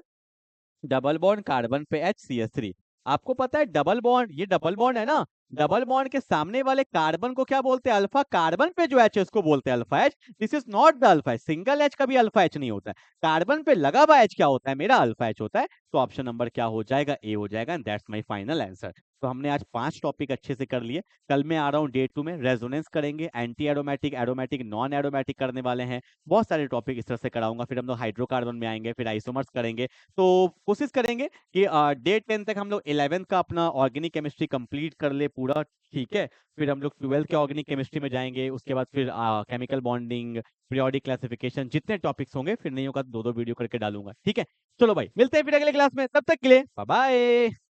डबल बॉन्ड कार्बन पे H, CH3। आपको पता है डबल बॉन्ड, ये डबल बॉन्ड है ना, डबल बॉन्ड के सामने वाले कार्बन को क्या बोलते हैं? अल्फा। कार्बन पे जो H है उसको बोलते हैं alpha H। This is not the alpha H, single H कभी अल्फा H नहीं होता है। कार्बन पे लगा हुआ H क्या होता है? मेरा अल्फा H होता है। तो ऑप्शन नंबर क्या हो जाएगा? ए हो जाएगा, and that's my final answer. तो हमने आज 5 टॉपिक अच्छे से कर लिए। कल मैं आ रहा हूँ डे 2 में, रेजोनेंस करेंगे, anti aromatic, aromatic, non aromatic करने वाले हैं। बहुत सारे टॉपिक इस तरह से कराऊंगा। फिर हम लोग हाइड्रोकार्बन में आएंगे, फिर आइसोमर्स करेंगे। तो कोशिश करेंगे कि डे 10 तक हम लोग 11 का अपना ऑर्गेनिक केमिस्ट्री कंप्लीट कर ले पूरा। ठीक है, फिर हम लोग 12 के ऑर्गेनिक केमिस्ट्री में जाएंगे, उसके बाद फिर केमिकल बॉन्डिंग, पीरियोडिक क्लासिफिकेशन, जितने टॉपिक्स होंगे, फिर नहीं होगा तो 2-2 वीडियो करके डालूंगा। ठीक है, चलो भाई मिलते हैं फिर अगले क्लास में, तब तक के लिए बाय बाय।